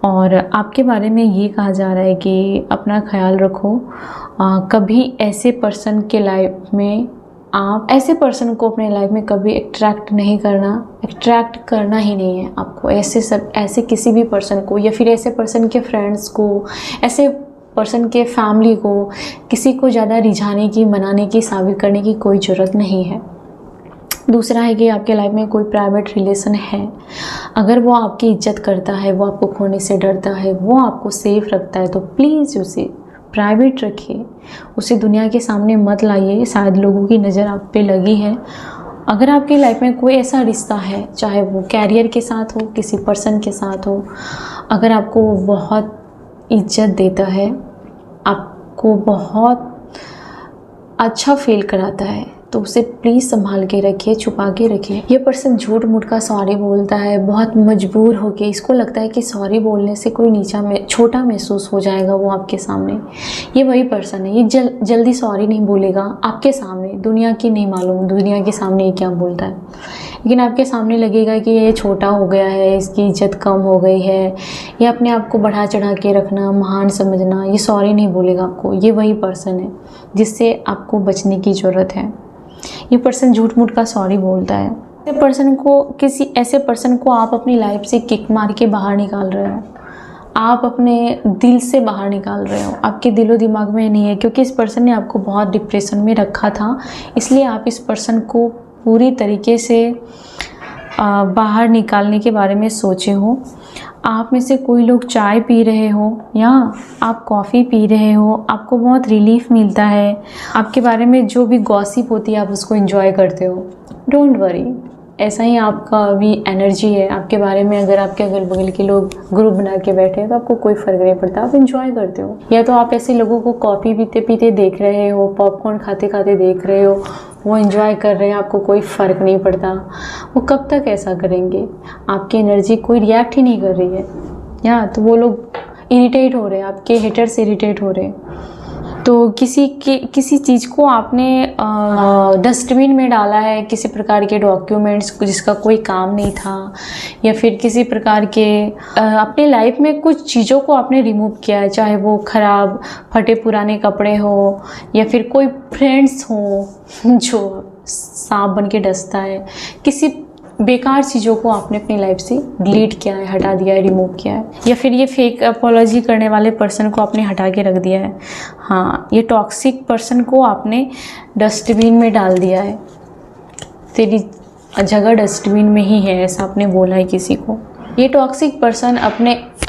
S1: और आपके बारे में ये कहा जा रहा है कि अपना ख्याल रखो। कभी ऐसे पर्सन के लाइफ में आप ऐसे पर्सन को अपने लाइफ में कभी अट्रैक्ट करना ही नहीं है आपको। ऐसे किसी भी पर्सन को, या फिर ऐसे पर्सन के फ्रेंड्स को, ऐसे पर्सन के फैमिली को, किसी को ज़्यादा रिझाने की, मनाने की, साबित करने की कोई ज़रूरत नहीं है। दूसरा है कि आपके लाइफ में कोई प्राइवेट रिलेशन है, अगर वो आपकी इज्जत करता है, वो आपको खोने से डरता है, वो आपको सेफ रखता है, तो प्लीज़ उसे प्राइवेट रखिए, उसे दुनिया के सामने मत लाइए। शायद लोगों की नज़र आप पे लगी है। अगर आपकी लाइफ में कोई ऐसा रिश्ता है, चाहे वो कैरियर के साथ हो, किसी पर्सन के साथ हो, अगर आपको वो बहुत इज्जत देता है, आपको बहुत अच्छा फील कराता है, तो उसे प्लीज़ संभाल के रखिए, छुपा के रखिए। ये पर्सन झूठ मूठ का सॉरी बोलता है, बहुत मजबूर होके, इसको लगता है कि सॉरी बोलने से कोई छोटा महसूस हो जाएगा वो आपके सामने। ये वही पर्सन है, ये जल्दी सॉरी नहीं बोलेगा आपके सामने। दुनिया की नहीं मालूम, दुनिया के सामने ये क्या बोलता है, लेकिन आपके सामने लगेगा कि ये छोटा हो गया है, इसकी इज्जत कम हो गई है, ये अपने आप को बढ़ा चढ़ा के रखना, महान समझना, ये सॉरी नहीं बोलेगा आपको। ये वही पर्सन है जिससे आपको बचने की ज़रूरत है। ये पर्सन झूठ मूठ का सॉरी बोलता है। किसी ऐसे पर्सन को आप अपनी लाइफ से किक मार के बाहर निकाल रहे हो, आप अपने दिल से बाहर निकाल रहे हो, आपके दिलो दिमाग में नहीं है, क्योंकि इस पर्सन ने आपको बहुत डिप्रेशन में रखा था। इसलिए आप इस पर्सन को पूरी तरीके से बाहर निकालने के बारे में सोचे हो। आप में से कोई लोग चाय पी रहे हो या आप कॉफ़ी पी रहे हो, आपको बहुत रिलीफ मिलता है। आपके बारे में जो भी गॉसिप होती है आप उसको एंजॉय करते हो। डोंट वरी, ऐसा ही आपका भी एनर्जी है। आपके बारे में अगर आपके अगल बगल के लोग ग्रुप बना के बैठे हैं तो आपको कोई फ़र्क नहीं पड़ता, आप एंजॉय करते हो। या तो आप ऐसे लोगों को कॉफ़ी पीते पीते देख रहे हो, पॉपकॉर्न खाते खाते देख रहे हो, वो एंजॉय कर रहे हैं, आपको कोई फ़र्क नहीं पड़ता। वो कब तक ऐसा करेंगे? आपकी एनर्जी कोई रिएक्ट ही नहीं कर रही है, या तो वो लोग इरिटेट हो रहे हैं, आपके हेटर्स इरिटेट हो रहे हैं। तो किसी चीज़ को आपने डस्टबिन में डाला है, किसी प्रकार के डॉक्यूमेंट्स जिसका कोई काम नहीं था, या फिर किसी प्रकार के अपने लाइफ में कुछ चीज़ों को आपने रिमूव किया है, चाहे वो ख़राब फटे पुराने कपड़े हो, या फिर कोई फ्रेंड्स हो जो सांप बन के डसता है। किसी बेकार चीज़ों को आपने अपनी लाइफ से डिलीट किया है, हटा दिया है, रिमूव किया है, या फिर ये फेक अपॉलॉजी करने वाले पर्सन को आपने हटा के रख दिया है। हाँ, ये टॉक्सिक पर्सन को आपने डस्टबिन में डाल दिया है। तेरी जगह डस्टबिन में ही है, ऐसा आपने बोला है किसी को। ये टॉक्सिक पर्सन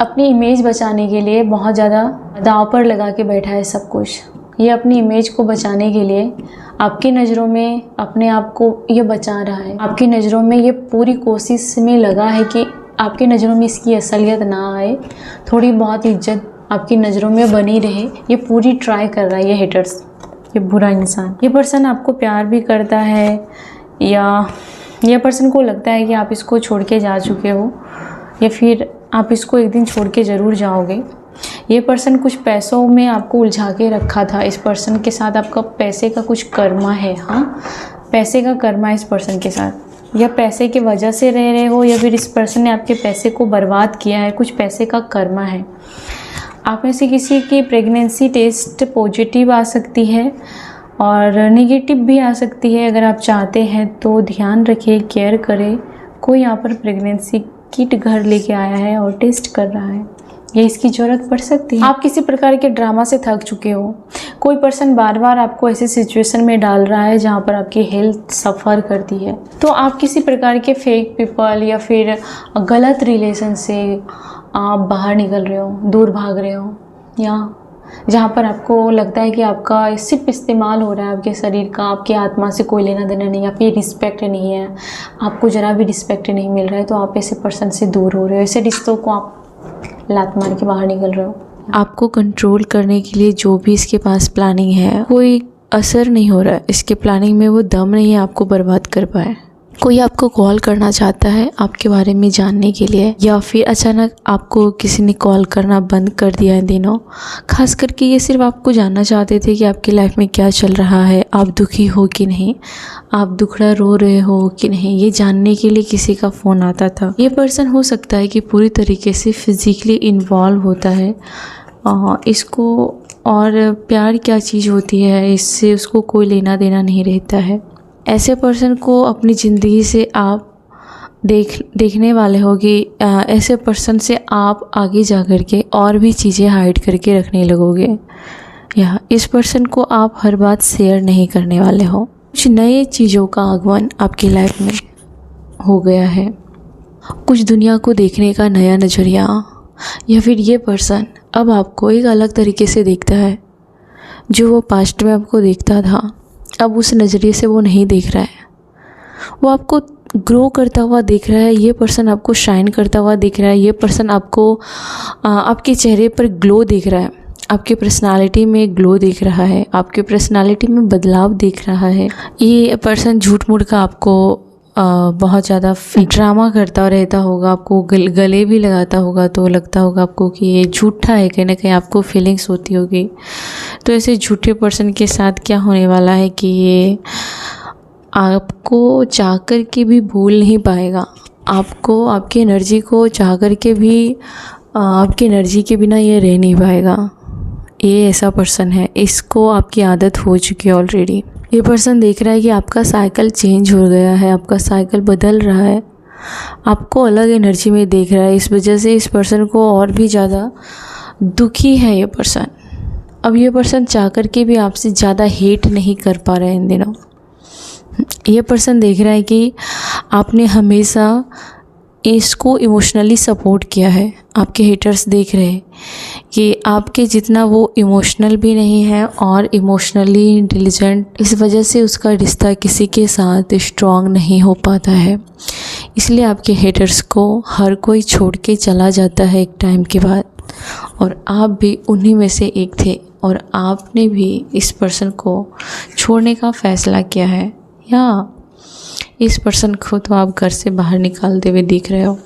S1: अपनी इमेज बचाने के लिए बहुत ज़्यादा दांव पर लगा के बैठा है सब कुछ। ये अपनी इमेज को बचाने के लिए आपकी नज़रों में अपने आप को ये बचा रहा है। आपकी नज़रों में ये पूरी कोशिश में लगा है कि आपकी नज़रों में इसकी असलियत ना आए, थोड़ी बहुत इज्जत आपकी नज़रों में बनी रहे। ये पूरी ट्राई कर रहा है ये हेटर्स, ये बुरा इंसान। ये पर्सन आपको प्यार भी करता है या ये पर्सन को लगता है कि आप इसको छोड़ के जा चुके हो या फिर आप इसको एक दिन छोड़ के ज़रूर जाओगे। ये पर्सन कुछ पैसों में आपको उलझा के रखा था। इस पर्सन के साथ आपका पैसे का कुछ कर्मा है। हाँ, पैसे का कर्मा है इस पर्सन के साथ, या पैसे की वजह से रह रहे हो या फिर इस पर्सन ने आपके पैसे को बर्बाद किया है। कुछ पैसे का कर्मा है। आप में से किसी की प्रेगनेंसी टेस्ट पॉजिटिव आ सकती है और नेगेटिव भी आ सकती है। अगर आप चाहते हैं तो ध्यान रखिए, केयर करें। कोई यहाँ पर प्रेगनेंसी किट घर लेके आया है और टेस्ट कर रहा है, ये इसकी ज़रूरत पड़ सकती है। आप किसी प्रकार के ड्रामा से थक चुके हो। कोई पर्सन बार बार आपको ऐसी सिचुएशन में डाल रहा है जहाँ पर आपकी हेल्थ सफ़र करती है। तो आप किसी प्रकार के फेक पीपल या फिर गलत रिलेशन से आप बाहर निकल रहे हो, दूर भाग रहे हो, या जहाँ पर आपको लगता है कि आपका सिर्फ इस्तेमाल हो रहा है आपके शरीर का, आपकी आत्मा से कोई लेना देना नहीं, आपकी रिस्पेक्ट नहीं है, आपको ज़रा भी रिस्पेक्ट नहीं मिल रहा है, तो आप ऐसे पर्सन से दूर हो रहे हो। ऐसे रिश्तों को आप लात मार के बाहर निकल रहे हो। आपको कंट्रोल करने के लिए जो भी इसके पास प्लानिंग है कोई असर नहीं हो रहा है। इसके प्लानिंग में वो दम नहीं है आपको बर्बाद कर पाए। कोई आपको कॉल करना चाहता है आपके बारे में जानने के लिए, या फिर अचानक आपको किसी ने कॉल करना बंद कर दिया इन दिनों। खास करके ये सिर्फ आपको जानना चाहते थे कि आपकी लाइफ में क्या चल रहा है, आप दुखी हो कि नहीं, आप दुखड़ा रो रहे हो कि नहीं, ये जानने के लिए किसी का फ़ोन आता था। ये पर्सन हो सकता है कि पूरी तरीके से फिज़िकली इन्वॉल्व होता है इसको, और प्यार क्या चीज़ होती है इससे उसको कोई लेना देना नहीं रहता है। ऐसे पर्सन को अपनी ज़िंदगी से आप देखने वाले हो कि ऐसे पर्सन से आप आगे जा कर के और भी चीज़ें हाइड करके रखने लगोगे, या इस पर्सन को आप हर बात शेयर नहीं करने वाले हो। कुछ नए चीज़ों का आगमन आपकी लाइफ में हो गया है, कुछ दुनिया को देखने का नया नज़रिया, या फिर ये पर्सन अब आपको एक अलग तरीके से देखता है। जो वो पास्ट में आपको देखता था अब उस नज़रिए से वो नहीं देख रहा है। वो आपको ग्रो करता हुआ देख रहा है। ये पर्सन आपको शाइन करता हुआ दिख रहा है। ये पर्सन आपको आपके चेहरे पर ग्लो देख रहा है, आपकी पर्सनालिटी में ग्लो दिख रहा है, आपकी पर्सनालिटी में बदलाव दिख रहा है। ये पर्सन झूठ मूठ का आपको बहुत ज़्यादा ड्रामा करता रहता होगा, आपको गले भी लगाता होगा, तो लगता होगा आपको कि ये झूठा है, कहीं ना कहीं आपको फीलिंग्स होती होगी। तो ऐसे झूठे पर्सन के साथ क्या होने वाला है कि ये आपको चाह कर के भी भूल नहीं पाएगा, आपको आपकी एनर्जी को चाह कर के भी आपकी एनर्जी के बिना ये रह नहीं पाएगा। ये ऐसा पर्सन है, इसको आपकी आदत हो चुकी है ऑलरेडी। ये पर्सन देख रहा है कि आपका साइकिल चेंज हो गया है, आपका साइकिल बदल रहा है, आपको अलग एनर्जी में देख रहा है। इस वजह से इस पर्सन को और भी ज़्यादा दुखी है ये पर्सन। अब ये पर्सन चाह कर के भी आपसे ज़्यादा हेट नहीं कर पा रहा है इन दिनों। ये पर्सन देख रहा है कि आपने हमेशा इसको इमोशनली सपोर्ट किया है। आपके हेटर्स देख रहे हैं कि आपके जितना वो इमोशनल भी नहीं है और इमोशनली इंटेलिजेंट, इस वजह से उसका रिश्ता किसी के साथ स्ट्रॉन्ग नहीं हो पाता है। इसलिए आपके हेटर्स को हर कोई छोड़ के चला जाता है एक टाइम के बाद, और आप भी उन्हीं में से एक थे, और आपने भी इस पर्सन को छोड़ने का फ़ैसला किया है, या इस पर्सन को तो आप घर से बाहर निकालते हुए दिख रहे हो।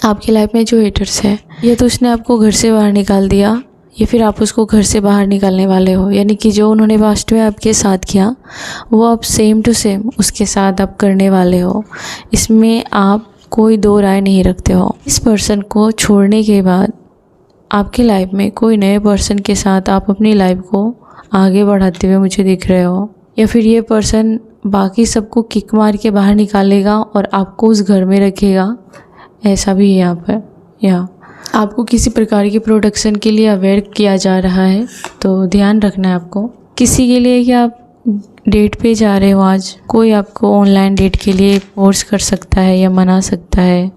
S1: आपकी लाइफ में जो हेटर्स है, ये तो उसने आपको घर से बाहर निकाल दिया, या फिर आप उसको घर से बाहर निकालने वाले हो। यानी कि जो उन्होंने पास्ट में आपके साथ किया वो आप सेम टू सेम उसके साथ आप करने वाले हो। इसमें आप कोई दो राय नहीं रखते हो। इस पर्सन को छोड़ने के बाद आपकी लाइफ में कोई नए पर्सन के साथ आप अपनी लाइफ को आगे बढ़ाते हुए मुझे दिख रहे हो, या फिर ये पर्सन बाकी सबको किक मार के बाहर निकालेगा और आपको उस घर में रखेगा, ऐसा भी है यहाँ पर। या आपको किसी प्रकार की प्रोडक्शन के लिए अवेयर किया जा रहा है, तो ध्यान रखना है आपको। किसी के लिए कि आप डेट पे जा रहे हो, आज कोई आपको ऑनलाइन डेट के लिए फोर्स कर सकता है या मना सकता है,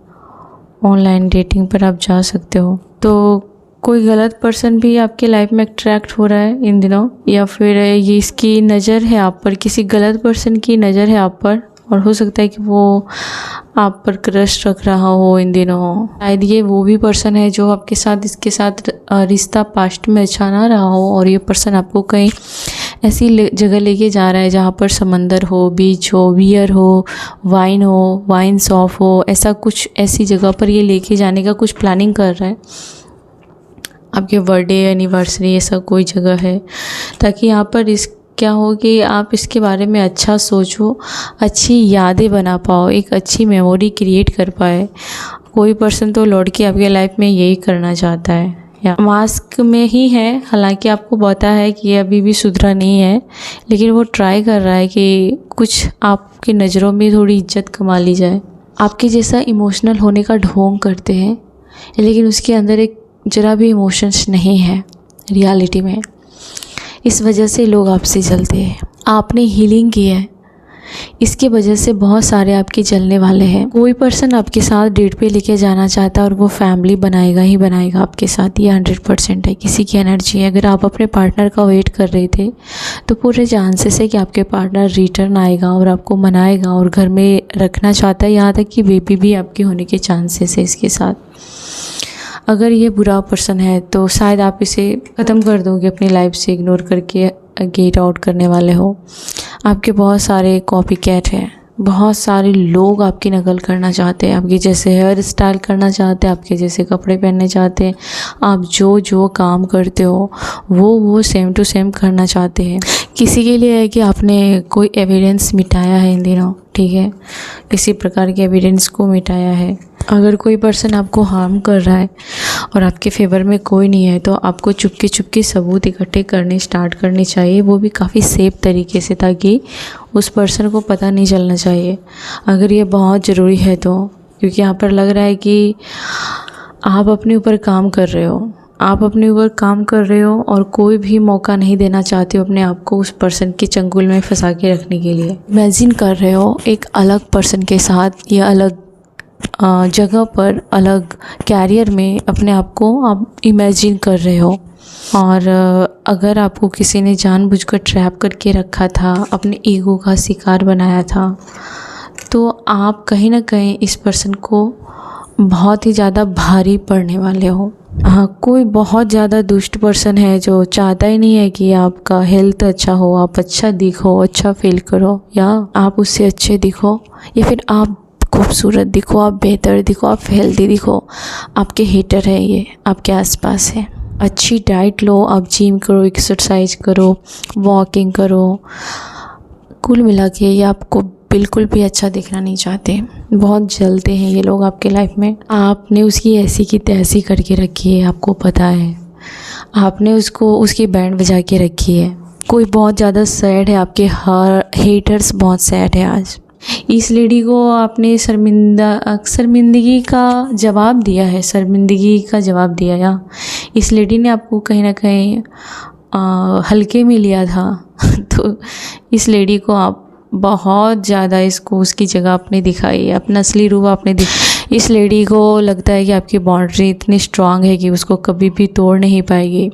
S1: ऑनलाइन डेटिंग पर आप जा सकते हो। तो कोई गलत पर्सन भी आपके लाइफ में अट्रैक्ट हो रहा है इन दिनों, या फिर ये इसकी नज़र है आप पर, किसी गलत पर्सन की नज़र है आप पर, और हो सकता है कि वो आप पर क्रश रख रहा हो इन दिनों। शायद ये वो भी पर्सन है जो आपके साथ, इसके साथ रिश्ता पास्ट में अच्छा ना रहा हो, और ये पर्सन आपको कहीं ऐसी जगह लेके जा रहा है जहाँ पर समंदर हो, बीच हो, बियर हो, वाइन हो, वाइन शॉप हो, ऐसा कुछ, ऐसी जगह पर ये लेके जाने का कुछ प्लानिंग कर रहा है। आपके बर्थडे, एनिवर्सरी, ऐसा कोई जगह है, ताकि यहाँ पर इस क्या हो कि आप इसके बारे में अच्छा सोचो, अच्छी यादें बना पाओ, एक अच्छी मेमोरी क्रिएट कर पाए। कोई पर्सन तो लौट के आपके लाइफ में यही करना चाहता है, या मास्क में ही है, हालांकि आपको पता है कि ये अभी भी सुधरा नहीं है, लेकिन वो ट्राई कर रहा है कि कुछ आपकी नज़रों में थोड़ी इज्जत कमा ली जाए। आपके जैसा इमोशनल होने का ढोंग करते हैं, लेकिन उसके अंदर एक ज़रा भी इमोशंस नहीं है रियलिटी में। इस वजह से लोग आपसे जलते हैं। आपने हीलिंग की है, इसके वजह से बहुत सारे आपके जलने वाले हैं। कोई पर्सन आपके साथ डेट पे लेके जाना चाहता है और वो फैमिली बनाएगा ही बनाएगा आपके साथ, ये 100% है। किसी की एनर्जी है। अगर आप अपने पार्टनर का वेट कर रहे थे तो पूरे चांसेस है कि आपके पार्टनर रिटर्न आएगा और आपको मनाएगा और घर में रखना चाहता है, यहाँ तक कि बेबी भी आपके होने के चांसेस है इसके साथ। अगर ये बुरा पर्सन है तो शायद आप इसे ख़त्म कर दोगे अपनी लाइफ से, इग्नोर करके गेट आउट करने वाले हो। आपके बहुत सारे कॉपी कैट हैं, बहुत सारे लोग आपकी नकल करना चाहते हैं, आपके जैसे हेयर स्टाइल करना चाहते हैं, आपके जैसे कपड़े पहनने चाहते हैं, आप जो जो काम करते हो वो सेम टू सेम करना चाहते हैं। किसी के लिए है कि आपने कोई एविडेंस मिटाया है इन दिनों, ठीक है, किसी प्रकार के एविडेंस को मिटाया है। अगर कोई पर्सन आपको हार्म कर रहा है और आपके फेवर में कोई नहीं है तो आपको चुपके सबूत इकट्ठे करने स्टार्ट करने चाहिए, वो भी काफ़ी सेफ तरीके से, ताकि उस पर्सन को पता नहीं चलना चाहिए। अगर ये बहुत ज़रूरी है तो, क्योंकि यहाँ पर लग रहा है कि आप अपने ऊपर काम कर रहे हो, आप अपने ऊपर काम कर रहे हो और कोई भी मौका नहीं देना चाहते हो अपने आप को उस पर्सन के चंगुल में फंसा के रखने के लिए। इमेजिन कर रहे हो एक अलग पर्सन के साथ या अलग जगह पर, अलग कैरियर में अपने आप को आप इमेजिन कर रहे हो। और अगर आपको किसी ने जानबूझकर ट्रैप करके रखा था, अपने ईगो का शिकार बनाया था, तो आप कहीं ना कहीं इस पर्सन को बहुत ही ज़्यादा भारी पड़ने वाले हो। हाँ, कोई बहुत ज़्यादा दुष्ट पर्सन है जो चाहता ही नहीं है कि आपका हेल्थ अच्छा हो, आप अच्छा दिखो, अच्छा फील करो, या आप उससे अच्छे दिखो, या फिर आप खूबसूरत दिखो, आप बेहतर दिखो, आप हेल्दी दिखो। आपके हेटर है ये, आपके आसपास है। अच्छी डाइट लो, आप जिम करो, एक्सरसाइज करो, वॉकिंग करो, कुल मिला के ये आपको बिल्कुल भी अच्छा दिखना नहीं चाहते। बहुत जलते हैं ये लोग आपके लाइफ में। आपने उसकी ऐसी की तैसी करके रखी है, आपको पता है, आपने उसको उसकी बैंड बजा के रखी है। कोई बहुत ज़्यादा सैड है, आपके हर हेटर्स बहुत सैड है आज। इस लेडी को आपने शर्मिंदगी का जवाब दिया है, शर्मिंदगी का जवाब दिया, या इस लेडी ने आपको कहीं ना कहीं हल्के में लिया था तो इस लेडी को आप बहुत ज़्यादा, इसको उसकी जगह आपने दिखाई है, अपना असली रूप आपने इस लेडी को लगता है कि आपकी बाउंड्री इतनी स्ट्रांग है कि उसको कभी भी तोड़ नहीं पाएगी।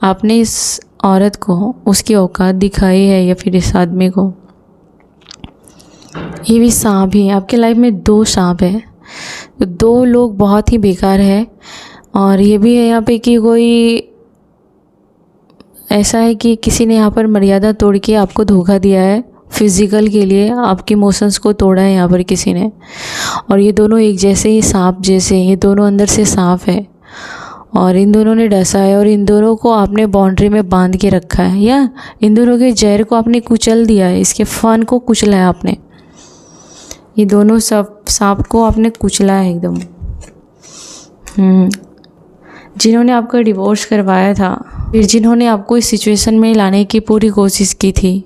S1: आपने इस औरत को उसकी औकात दिखाई है, या फिर इस आदमी को। ये भी सांप ही है आपके लाइफ में, 2 सांप है, तो 2 लोग बहुत ही बेकार है। और ये भी है यहाँ पे कि कोई ऐसा है कि किसी ने यहाँ पर मर्यादा तोड़ के आपको धोखा दिया है, फिज़िकल के लिए आपके इमोशंस को तोड़ा है यहाँ पर किसी ने। और ये दोनों एक जैसे ही सांप जैसे, ये दोनों अंदर से सांप है और इन दोनों ने डसा है, और इन दोनों को आपने बाउंड्री में बांध के रखा है, या इन दोनों के जहर को आपने कुचल दिया है, इसके फन को कुचला है आपने। ये दोनों सब सांप को आपने कुचला है एकदम। जिन्होंने आपका डिवोर्स करवाया था, फिर जिन्होंने आपको इस सिचुएशन में लाने की पूरी कोशिश की थी,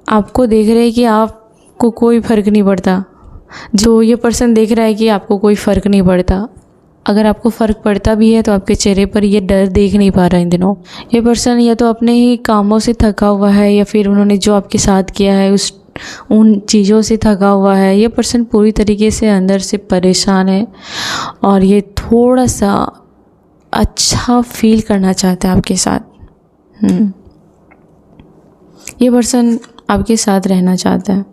S1: आपको देख रहे हैं कि आपको कोई फ़र्क नहीं पड़ता। जो ये पर्सन देख रहा है कि आपको कोई फ़र्क नहीं पड़ता। अगर आपको फ़र्क पड़ता भी है तो आपके चेहरे पर ये डर देख नहीं पा रहा इन दिनों। ये पर्सन या तो अपने ही कामों से थका हुआ है, या फिर उन्होंने जो आपके साथ किया है उन चीज़ों से थका हुआ है। ये पर्सन पूरी तरीके से अंदर से परेशान है और ये थोड़ा सा अच्छा फील करना चाहता है आपके साथ। ये पर्सन आपके साथ रहना चाहता है।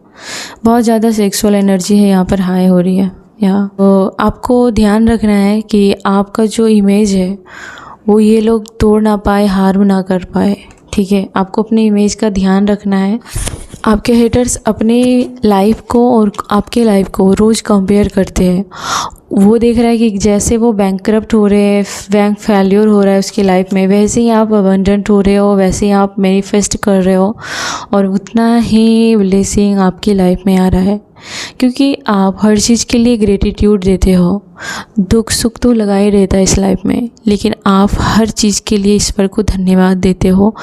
S1: बहुत ज़्यादा सेक्सुअल एनर्जी है यहाँ पर हाई हो रही है। तो आपको ध्यान रखना है कि आपका जो इमेज है वो ये लोग तोड़ ना पाए, हार्म ना कर पाए, ठीक है। आपको अपने इमेज का ध्यान रखना है। आपके हेटर्स अपने लाइफ को और आपके लाइफ को रोज़ कंपेयर करते हैं। वो देख रहा है कि जैसे वो बैंकक्रप्ट हो रहे हैं, बैंक फेल्योर हो रहा है उसकी लाइफ में, वैसे ही आप अबंडेंट हो रहे हो, वैसे ही आप मैनिफेस्ट कर रहे हो और उतना ही ब्लेसिंग आपकी लाइफ में आ रहा है। क्योंकि आप हर चीज़ के लिए ग्रेटिट्यूड देते हो। दुख सुख तो लगा ही रहता है इस लाइफ में, लेकिन आप हर चीज़ के लिए ईश्वर को धन्यवाद देते हो।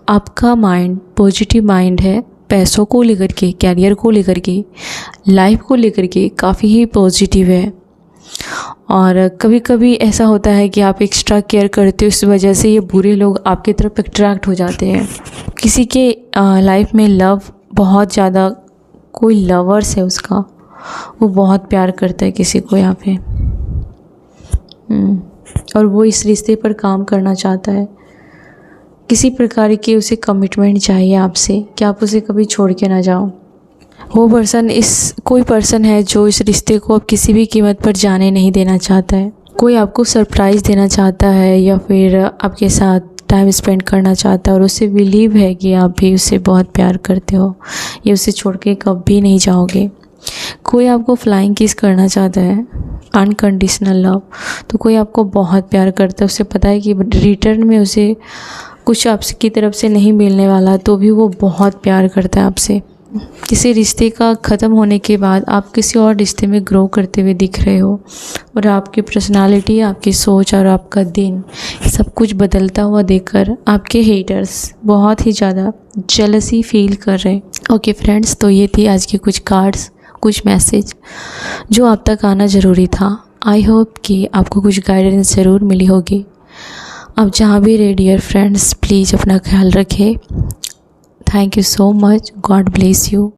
S1: आपका माइंड पॉजिटिव माइंड है, पैसों को लेकर के, कैरियर को लेकर के, लाइफ को लेकर के काफ़ी ही पॉजिटिव है। और कभी कभी ऐसा होता है कि आप एक्स्ट्रा केयर करते हो, इस वजह से ये बुरे लोग आपकी तरफ अट्रैक्ट हो जाते हैं। किसी के लाइफ में लव बहुत ज़्यादा, कोई लवर्स है उसका, वो बहुत प्यार करता है किसी को यहाँ पे, और वो इस रिश्ते पर काम करना चाहता है। किसी प्रकार की उसे कमिटमेंट चाहिए आपसे कि आप उसे कभी छोड़ के ना जाओ। वो पर्सन कोई पर्सन है जो इस रिश्ते को अब किसी भी कीमत पर जाने नहीं देना चाहता है। कोई आपको सरप्राइज़ देना चाहता है या फिर आपके साथ टाइम स्पेंड करना चाहता है और उसे बिलीव है कि आप भी उसे बहुत प्यार करते हो, ये उसे छोड़ के कभी नहीं जाओगे। कोई आपको फ्लाइंग किस करना चाहता है, अनकंडीशनल लव। तो कोई आपको बहुत प्यार करता है, उसे पता है कि रिटर्न में उसे कुछ आपकी तरफ से नहीं मिलने वाला, तो भी वो बहुत प्यार करता है आपसे। किसी रिश्ते का ख़त्म होने के बाद आप किसी और रिश्ते में ग्रो करते हुए दिख रहे हो और आपकी पर्सनालिटी, आपकी सोच और आपका दिन सब कुछ बदलता हुआ देखकर आपके हेटर्स बहुत ही ज़्यादा जेलसी फील कर रहे हैं। ओके फ्रेंड्स, तो ये थी आज के कुछ कार्ड्स, कुछ मैसेज जो आप तक आना ज़रूरी था। आई होप कि आपको कुछ गाइडेंस ज़रूर मिली होगी। आप जहाँ भी रहे डियर फ्रेंड्स, प्लीज़ अपना ख्याल रखें। Thank you so much. God bless you.